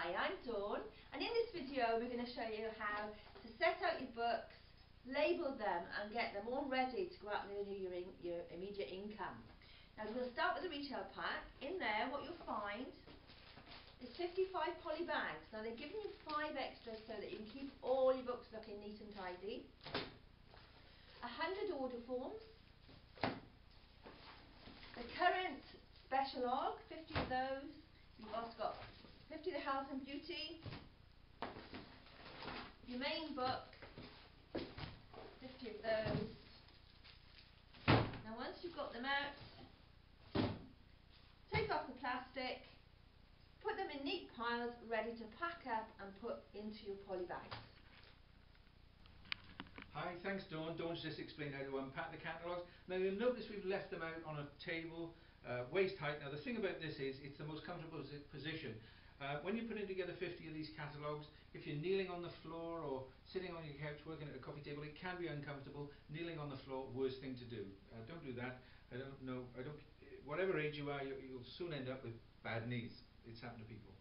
Hi, I'm Dawn, and in this video we're going to show you how to set out your books, label them and get them all ready to go out and earn your immediate income. Now we'll start with the retail pack. In there what you'll find is 55 poly bags. Now they're giving you 5 extras so that you can keep all your books looking neat and tidy. 100 order forms. The current Catalogues, 50 of those. You've also got 50 of the health and beauty. Your main book, 50 of those. Now once you've got them out, take off the plastic, put them in neat piles ready to pack up and put into your poly bags. Hi, thanks Dawn. Dawn's just explained how to unpack the catalogues. Now you'll notice we've left them out on a table, waist height. Now the thing about this is it's the most comfortable position. When you're putting together 50 of these catalogues, if you're kneeling on the floor or sitting on your couch working at a coffee table, it can be uncomfortable. Kneeling on the floor, worst thing to do. Don't do that. Whatever age you are, you'll soon end up with bad knees. It's happened to people.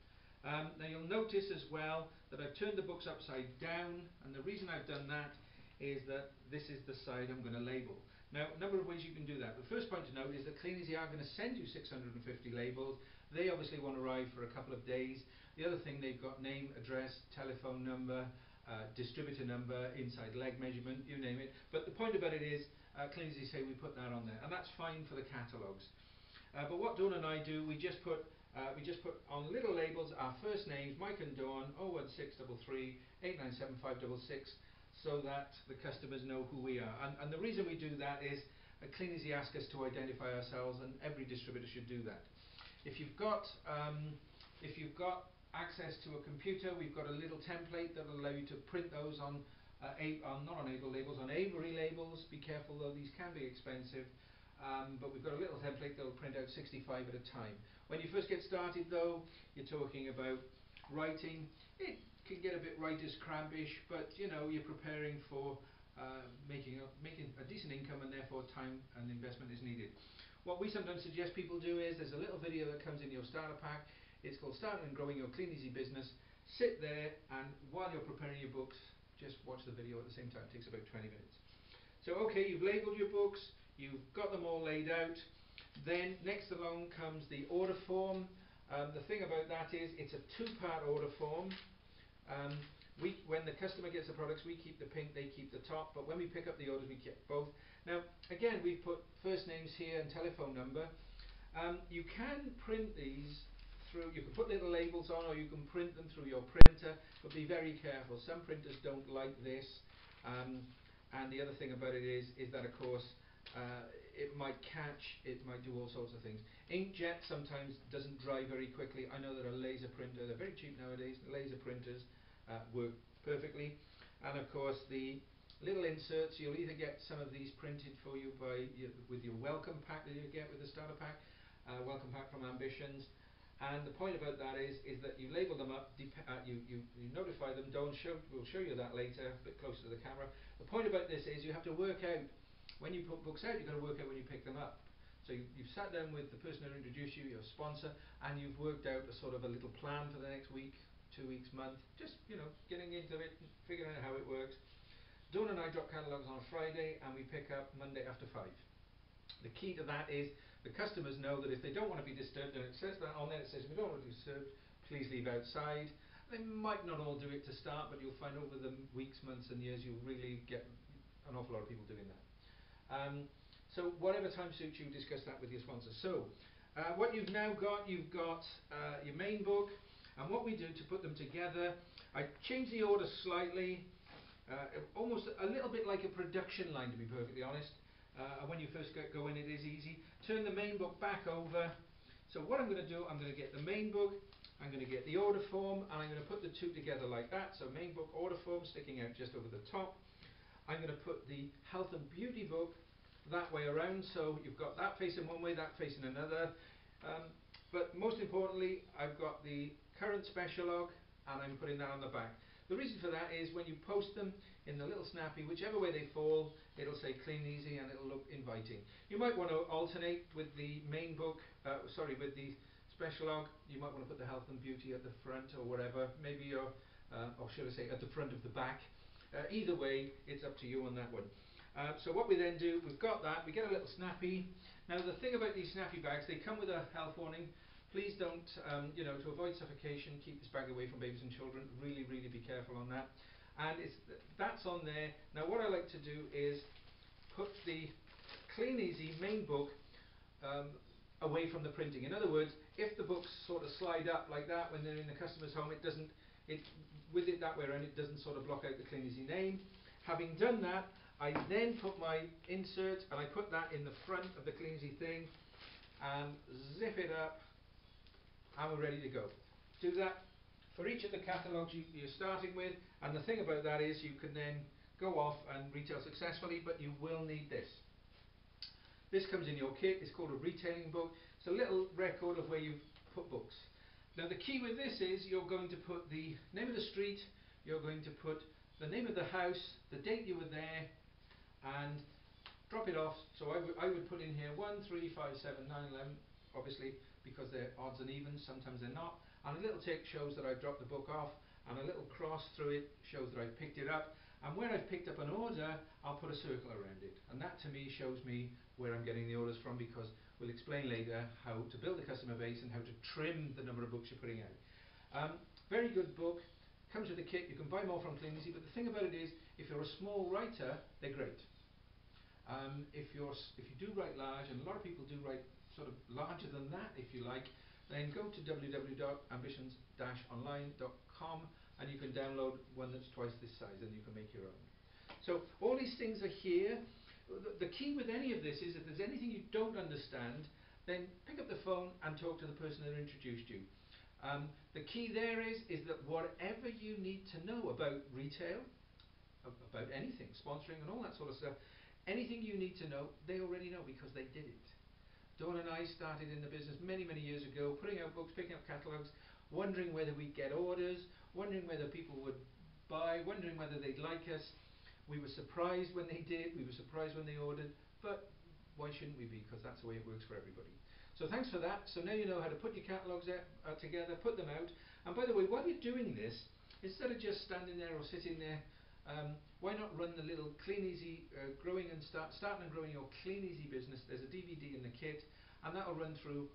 Now you'll notice as well that I've turned the books upside down, and the reason I've done that is that this is the side I'm going to label. Now, a number of ways you can do that. The first point to note is that Clean Easy are going to send you 650 labels. They obviously won't arrive for a couple of days. The other thing, they've got name, address, telephone number, distributor number, inside leg measurement, you name it. But the point about it is, Clean Easy say we put that on there, and that's fine for the catalogues. But what Dawn and I do, we just put on little labels our first names, Mike and Dawn, 01633 897566, so that the customers know who we are. And the reason we do that is Clean Easy ask us to identify ourselves, and every distributor should do that. If you've got access to a computer, we've got a little template that will allow you to print those on not on Able labels, on Avery labels. Be careful though, these can be expensive. But we've got a little template that will print out 65 at a time. When you first get started though, you're talking about writing. It can get a bit writer's crampish, but you know, you're preparing for making a decent income, and therefore time and investment is needed. What we sometimes suggest people do is, there's a little video that comes in your starter pack. It's called Starting and Growing Your Clean Easy Business. Sit there, and while you're preparing your books, just watch the video at the same time. It takes about 20 minutes. So okay, you've labelled your books, you've got them all laid out. Then next along comes the order form. The thing about that is it's a 2-part order form. When the customer gets the products, we keep the pink, they keep the top, but when we pick up the orders, we keep both. Now again, we've put first names here and telephone number. You can print these through, you can put little labels on, or you can print them through your printer, but be very careful. Some printers don't like this, and the other thing about it is that of course it might catch, it might do all sorts of things. Inkjet sometimes doesn't dry very quickly. I know that a laser printer, they're very cheap nowadays, laser printers work perfectly. And of course the little inserts, you'll either get some of these printed for you with your welcome pack that you get with the starter pack, welcome pack from Ambitions. And the point about that is that you label them up, you notify them. We'll show you that later, a bit closer to the camera. The point about this is you have to work out, when you put books out, you've got to work out when you pick them up. So you've sat down with the person who introduced you, your sponsor, and you've worked out a sort of a little plan for the next week, 2 weeks, month, just, you know, getting into it, figuring out how it works. Dawn and I drop catalogues on a Friday, and we pick up Monday after 5. The key to that is the customers know that if they don't want to be disturbed, and it says that on there, it says we don't want to be disturbed, please leave outside. They might not all do it to start, but you'll find over the weeks, months and years you'll really get an awful lot of people doing that. So whatever time suits you, discuss that with your sponsor. So what you've now got, you've got your main book, and what we do to put them together, I change the order slightly, almost a little bit like a production line, to be perfectly honest. And when you first go in, it is easy. Turn the main book back over. So what I'm going to do, I'm going to get the main book, I'm going to get the order form, and I'm going to put the two together like that. So main book, order form sticking out just over the top. I'm going to put the health and beauty book that way around, so you've got that facing one way, that facing another. But most importantly, I've got the current Catalogue, and I'm putting that on the back. The reason for that is when you post them in the little snappy, whichever way they fall, it'll say Clean Easy and it'll look inviting. You might want to alternate with the main book, with the specialog, you might want to put the health and beauty at the front or whatever. Maybe you're, or should I say, at the front of the back. Either way, it's up to you on that one. So what we then do, we've got that, we get a little snappy. Now the thing about these snappy bags, they come with a health warning. Please don't, to avoid suffocation, keep this bag away from babies and children. Really, really be careful on that. And that's on there. Now what I like to do is put the Clean Easy main book away from the printing. In other words, if the books sort of slide up like that when they're in the customer's home, with it that way around, it doesn't sort of block out the Clean Easy name. Having done that, I then put my insert and I put that in the front of the Clean Easy thing and zip it up, and we're ready to go. Do that for each of the catalogues you're starting with, and the thing about that is you can then go off and retail successfully, but you will need this. This comes in your kit. It's called a retailing book. It's a little record of where you've put books. Now the key with this is you're going to put the name of the street, you're going to put the name of the house, the date you were there, and drop it off. So I would put in here 1, 3, 5, 7, 9, 11, obviously because they're odds and evens, sometimes they're not, and a little tick shows that I've dropped the book off, and a little cross through it shows that I've picked it up, and where I've picked up an order I'll put a circle around it, and that to me shows me where I'm getting the orders from, because we'll explain later how to build a customer base and how to trim the number of books you're putting out. Very good book, comes with a kit. You can buy more from Clean Easy, but the thing about it is if you're a small writer, they're great. If you do write large, and a lot of people do write sort of larger than that if you like, then go to www.ambitions-online.com and you can download one that's twice this size and you can make your own. So all these things are here. The key with any of this is if there's anything you don't understand, then pick up the phone and talk to the person that introduced you. The key there is that whatever you need to know about retail, about anything, sponsoring and all that sort of stuff, anything you need to know, they already know because they did it. Dawn and I started in the business many, many years ago, putting out books, picking up catalogues, wondering whether we'd get orders, wondering whether people would buy, wondering whether they'd like us. We were surprised when they did, we were surprised when they ordered, but why shouldn't we be? Because that's the way it works for everybody. So thanks for that. So now you know how to put your catalogues together, put them out. And by the way, while you're doing this, instead of just standing there or sitting there, why not run the little Clean Easy starting and growing your Clean Easy business. There's a DVD in the kit, and that'll run through a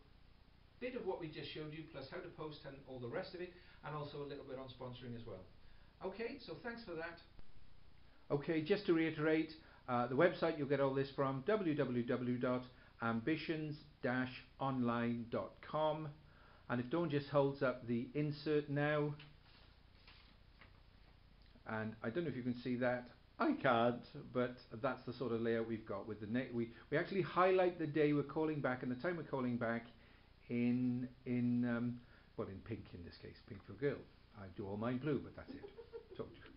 bit of what we just showed you, plus how to post and all the rest of it, and also a little bit on sponsoring as well. Okay, so thanks for that. Okay, just to reiterate, the website you'll get all this from, www.ambitions-online.com, and if Dawn just holds up the insert now, and I don't know if you can see that. I can't, but that's the sort of layout we've got. With the we actually highlight the day we're calling back and the time we're calling back in pink in this case, pink for girl. I do all mine blue, but that's it. Talk to you.